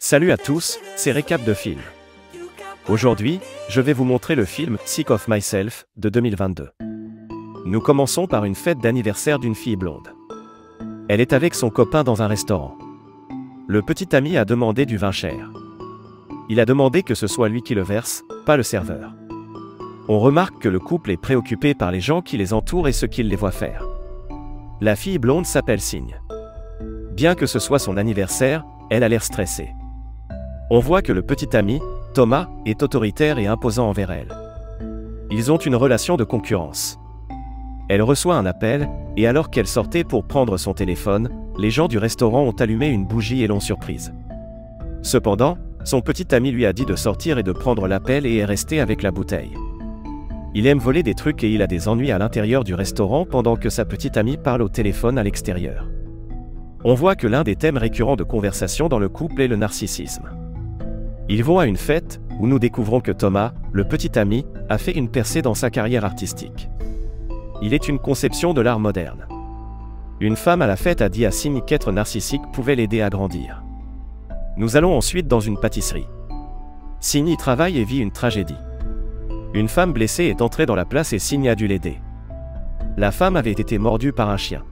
Salut à tous, c'est Récap de film. Aujourd'hui, je vais vous montrer le film Sick of Myself de 2022. Nous commençons par une fête d'anniversaire d'une fille blonde. Elle est avec son copain dans un restaurant. Le petit ami a demandé du vin cher. Il a demandé que ce soit lui qui le verse, pas le serveur. On remarque que le couple est préoccupé par les gens qui les entourent et ce qu'ils les voient faire. La fille blonde s'appelle Signe. Bien que ce soit son anniversaire, elle a l'air stressée. On voit que le petit ami, Thomas, est autoritaire et imposant envers elle. Ils ont une relation de concurrence. Elle reçoit un appel, et alors qu'elle sortait pour prendre son téléphone, les gens du restaurant ont allumé une bougie et l'ont surprise. Cependant, son petit ami lui a dit de sortir et de prendre l'appel et est resté avec la bouteille. Il aime voler des trucs et il a des ennuis à l'intérieur du restaurant pendant que sa petite amie parle au téléphone à l'extérieur. On voit que l'un des thèmes récurrents de conversation dans le couple est le narcissisme. Ils vont à une fête, où nous découvrons que Thomas, le petit ami, a fait une percée dans sa carrière artistique. Il est une conception de l'art moderne. Une femme à la fête a dit à Signe qu'être narcissique pouvait l'aider à grandir. Nous allons ensuite dans une pâtisserie. Signe y travaille et vit une tragédie. Une femme blessée est entrée dans la place et Signe a dû l'aider. La femme avait été mordue par un chien.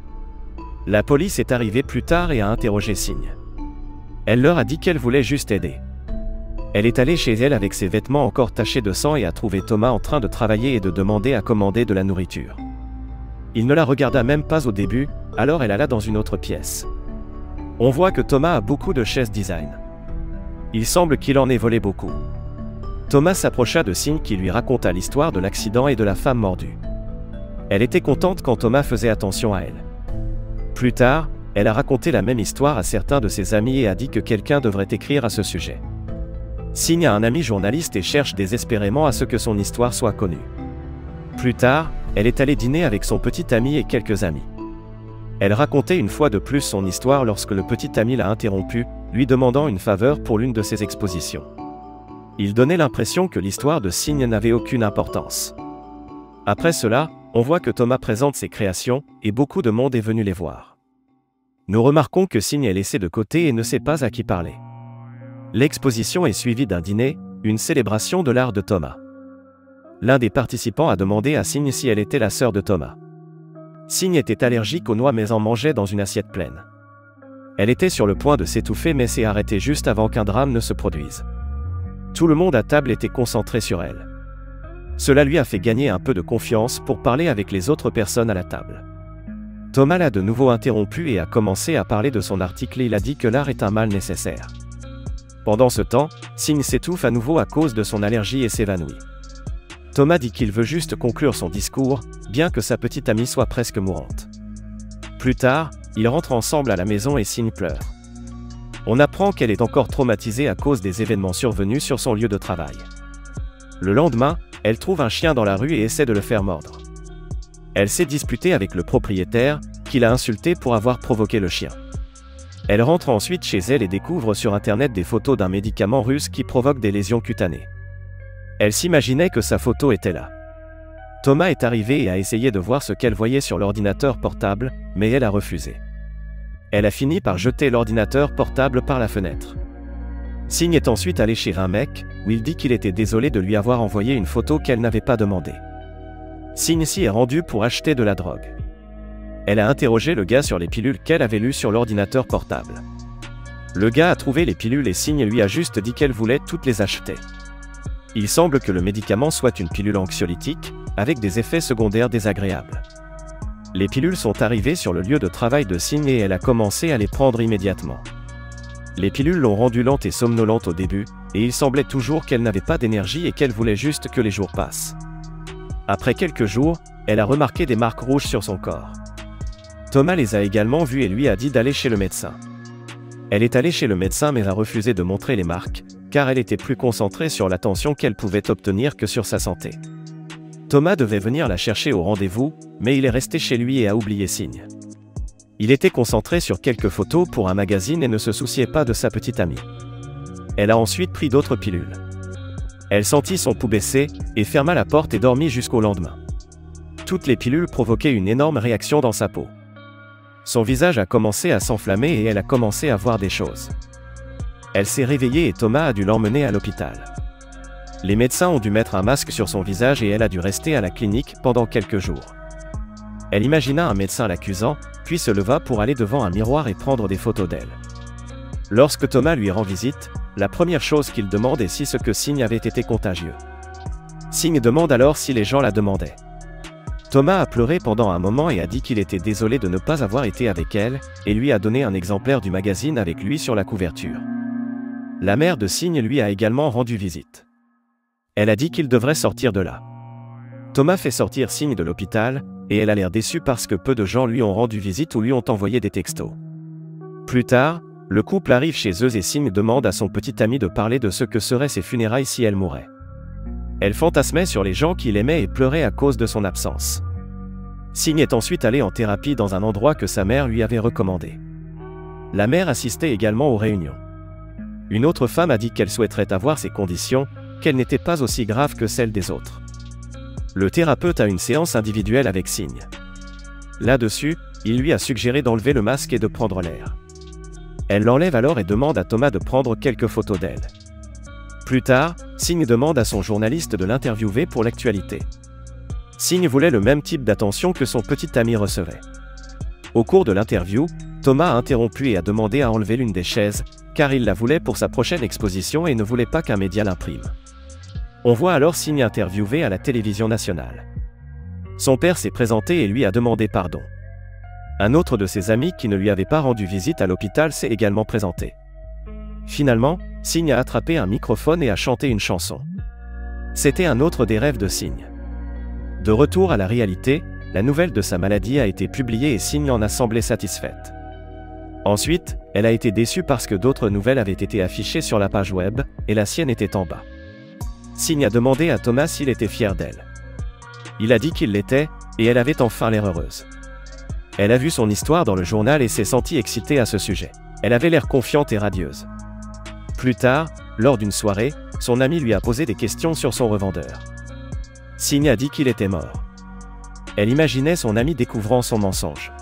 La police est arrivée plus tard et a interrogé Signe. Elle leur a dit qu'elle voulait juste aider. Elle est allée chez elle avec ses vêtements encore tachés de sang et a trouvé Thomas en train de travailler et de demander à commander de la nourriture. Il ne la regarda même pas au début, alors elle alla dans une autre pièce. On voit que Thomas a beaucoup de chaises design. Il semble qu'il en ait volé beaucoup. Thomas s'approcha de Signe qui lui raconta l'histoire de l'accident et de la femme mordue. Elle était contente quand Thomas faisait attention à elle. Plus tard, elle a raconté la même histoire à certains de ses amis et a dit que quelqu'un devrait écrire à ce sujet. Signe a un ami journaliste et cherche désespérément à ce que son histoire soit connue. Plus tard, elle est allée dîner avec son petit ami et quelques amis. Elle racontait une fois de plus son histoire lorsque le petit ami l'a interrompue, lui demandant une faveur pour l'une de ses expositions. Il donnait l'impression que l'histoire de Signe n'avait aucune importance. Après cela, on voit que Thomas présente ses créations, et beaucoup de monde est venu les voir. Nous remarquons que Signe est laissé de côté et ne sait pas à qui parler. L'exposition est suivie d'un dîner, une célébration de l'art de Thomas. L'un des participants a demandé à Signe si elle était la sœur de Thomas. Signe était allergique aux noix mais en mangeait dans une assiette pleine. Elle était sur le point de s'étouffer mais s'est arrêtée juste avant qu'un drame ne se produise. Tout le monde à table était concentré sur elle. Cela lui a fait gagner un peu de confiance pour parler avec les autres personnes à la table. Thomas l'a de nouveau interrompu et a commencé à parler de son article et il a dit que l'art est un mal nécessaire. Pendant ce temps, Signe s'étouffe à nouveau à cause de son allergie et s'évanouit. Thomas dit qu'il veut juste conclure son discours, bien que sa petite amie soit presque mourante. Plus tard, ils rentrent ensemble à la maison et Signe pleure. On apprend qu'elle est encore traumatisée à cause des événements survenus sur son lieu de travail. Le lendemain, elle trouve un chien dans la rue et essaie de le faire mordre. Elle s'est disputée avec le propriétaire, qui l'a insulté pour avoir provoqué le chien. Elle rentre ensuite chez elle et découvre sur internet des photos d'un médicament russe qui provoque des lésions cutanées. Elle s'imaginait que sa photo était là. Thomas est arrivé et a essayé de voir ce qu'elle voyait sur l'ordinateur portable, mais elle a refusé. Elle a fini par jeter l'ordinateur portable par la fenêtre. Signe est ensuite allé chez un mec, où il dit qu'il était désolé de lui avoir envoyé une photo qu'elle n'avait pas demandée. Signe s'y est rendu pour acheter de la drogue. Elle a interrogé le gars sur les pilules qu'elle avait lues sur l'ordinateur portable. Le gars a trouvé les pilules et Signe lui a juste dit qu'elle voulait toutes les acheter. Il semble que le médicament soit une pilule anxiolytique, avec des effets secondaires désagréables. Les pilules sont arrivées sur le lieu de travail de Signe et elle a commencé à les prendre immédiatement. Les pilules l'ont rendue lente et somnolente au début, et il semblait toujours qu'elle n'avait pas d'énergie et qu'elle voulait juste que les jours passent. Après quelques jours, elle a remarqué des marques rouges sur son corps. Thomas les a également vues et lui a dit d'aller chez le médecin. Elle est allée chez le médecin mais a refusé de montrer les marques, car elle était plus concentrée sur l'attention qu'elle pouvait obtenir que sur sa santé. Thomas devait venir la chercher au rendez-vous, mais il est resté chez lui et a oublié Signe. Il était concentré sur quelques photos pour un magazine et ne se souciait pas de sa petite amie. Elle a ensuite pris d'autres pilules. Elle sentit son pouls baisser, et ferma la porte et dormit jusqu'au lendemain. Toutes les pilules provoquaient une énorme réaction dans sa peau. Son visage a commencé à s'enflammer et elle a commencé à voir des choses. Elle s'est réveillée et Thomas a dû l'emmener à l'hôpital. Les médecins ont dû mettre un masque sur son visage et elle a dû rester à la clinique pendant quelques jours. Elle imagina un médecin l'accusant, puis se leva pour aller devant un miroir et prendre des photos d'elle. Lorsque Thomas lui rend visite, la première chose qu'il demande est si ce que Signe avait été contagieux. Signe demande alors si les gens la demandaient. Thomas a pleuré pendant un moment et a dit qu'il était désolé de ne pas avoir été avec elle, et lui a donné un exemplaire du magazine avec lui sur la couverture. La mère de Signe lui a également rendu visite. Elle a dit qu'il devrait sortir de là. Thomas fait sortir Signe de l'hôpital, et elle a l'air déçue parce que peu de gens lui ont rendu visite ou lui ont envoyé des textos. Plus tard, le couple arrive chez eux et Signe demande à son petit ami de parler de ce que seraient ses funérailles si elle mourait. Elle fantasmait sur les gens qu'il aimait et pleurait à cause de son absence. Signe est ensuite allé en thérapie dans un endroit que sa mère lui avait recommandé. La mère assistait également aux réunions. Une autre femme a dit qu'elle souhaiterait avoir ces conditions, qu'elles n'étaient pas aussi graves que celles des autres. Le thérapeute a une séance individuelle avec Signe. Là-dessus, il lui a suggéré d'enlever le masque et de prendre l'air. Elle l'enlève alors et demande à Thomas de prendre quelques photos d'elle. Plus tard, Signe demande à son journaliste de l'interviewer pour l'actualité. Signe voulait le même type d'attention que son petit ami recevait. Au cours de l'interview, Thomas a interrompu et a demandé à enlever l'une des chaises, car il la voulait pour sa prochaine exposition et ne voulait pas qu'un média l'imprime. On voit alors Signe interviewé à la télévision nationale. Son père s'est présenté et lui a demandé pardon. Un autre de ses amis qui ne lui avait pas rendu visite à l'hôpital s'est également présenté. Finalement, Signe a attrapé un microphone et a chanté une chanson. C'était un autre des rêves de Signe. De retour à la réalité, la nouvelle de sa maladie a été publiée et Signe en a semblé satisfaite. Ensuite, elle a été déçue parce que d'autres nouvelles avaient été affichées sur la page web, et la sienne était en bas. Signe a demandé à Thomas s'il était fier d'elle. Il a dit qu'il l'était, et elle avait enfin l'air heureuse. Elle a vu son histoire dans le journal et s'est sentie excitée à ce sujet. Elle avait l'air confiante et radieuse. Plus tard, lors d'une soirée, son ami lui a posé des questions sur son revendeur. Signe a dit qu'il était mort. Elle imaginait son ami découvrant son mensonge.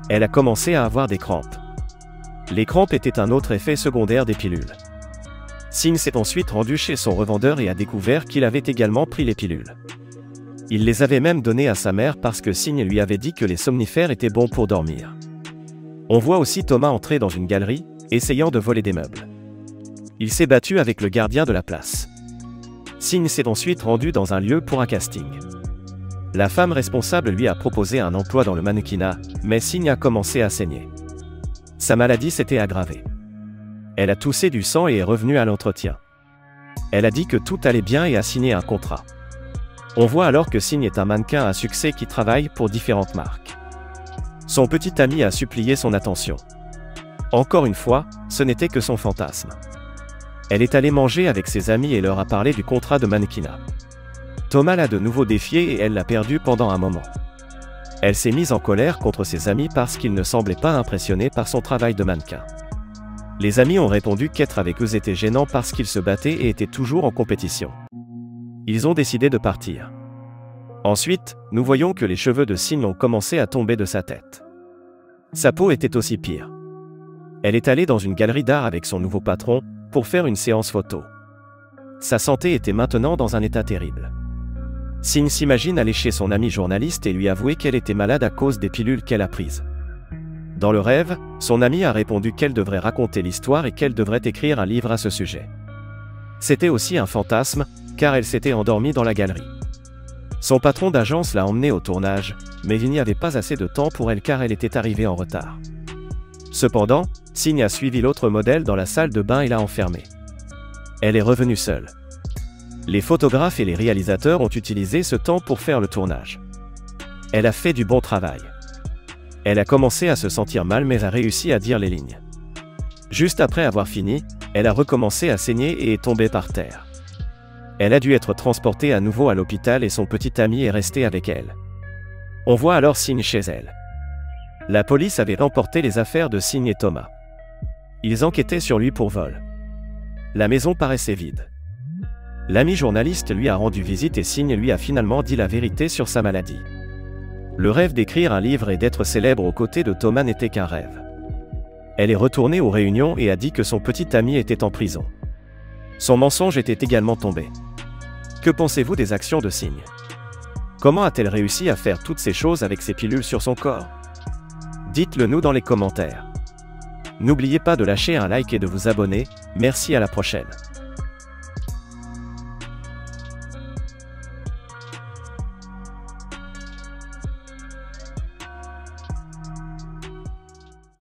Elle a commencé à avoir des crampes. Les crampes étaient un autre effet secondaire des pilules. Signe s'est ensuite rendu chez son revendeur et a découvert qu'il avait également pris les pilules. Il les avait même données à sa mère parce que Signe lui avait dit que les somnifères étaient bons pour dormir. On voit aussi Thomas entrer dans une galerie, essayant de voler des meubles. Il s'est battu avec le gardien de la place. Signe s'est ensuite rendu dans un lieu pour un casting. La femme responsable lui a proposé un emploi dans le mannequinat, mais Signe a commencé à saigner. Sa maladie s'était aggravée. Elle a toussé du sang et est revenue à l'entretien. Elle a dit que tout allait bien et a signé un contrat. On voit alors que Signe est un mannequin à succès qui travaille pour différentes marques. Son petit ami a supplié son attention. Encore une fois, ce n'était que son fantasme. Elle est allée manger avec ses amis et leur a parlé du contrat de mannequinat. Thomas l'a de nouveau défié et elle l'a perdu pendant un moment. Elle s'est mise en colère contre ses amis parce qu'ils ne semblaient pas impressionnés par son travail de mannequin. Les amis ont répondu qu'être avec eux était gênant parce qu'ils se battaient et étaient toujours en compétition. Ils ont décidé de partir. Ensuite, nous voyons que les cheveux de Signe ont commencé à tomber de sa tête. Sa peau était aussi pire. Elle est allée dans une galerie d'art avec son nouveau patron pour faire une séance photo. Sa santé était maintenant dans un état terrible. Signe s'imagine aller chez son ami journaliste et lui avouer qu'elle était malade à cause des pilules qu'elle a prises. Dans le rêve, son ami a répondu qu'elle devrait raconter l'histoire et qu'elle devrait écrire un livre à ce sujet. C'était aussi un fantasme, car elle s'était endormie dans la galerie. Son patron d'agence l'a emmenée au tournage, mais il n'y avait pas assez de temps pour elle car elle était arrivée en retard. Cependant, Signe a suivi l'autre modèle dans la salle de bain et l'a enfermée. Elle est revenue seule. Les photographes et les réalisateurs ont utilisé ce temps pour faire le tournage. Elle a fait du bon travail. Elle a commencé à se sentir mal mais a réussi à dire les lignes. Juste après avoir fini, elle a recommencé à saigner et est tombée par terre. Elle a dû être transportée à nouveau à l'hôpital et son petit ami est resté avec elle. On voit alors Signe chez elle. La police avait remporté les affaires de Signe et Thomas. Ils enquêtaient sur lui pour vol. La maison paraissait vide. L'ami journaliste lui a rendu visite et Signe lui a finalement dit la vérité sur sa maladie. Le rêve d'écrire un livre et d'être célèbre aux côtés de Thomas n'était qu'un rêve. Elle est retournée aux réunions et a dit que son petit ami était en prison. Son mensonge était également tombé. Que pensez-vous des actions de Singh? Comment a-t-elle réussi à faire toutes ces choses avec ses pilules sur son corps? Dites-le nous dans les commentaires. N'oubliez pas de lâcher un like et de vous abonner. Merci, à la prochaine.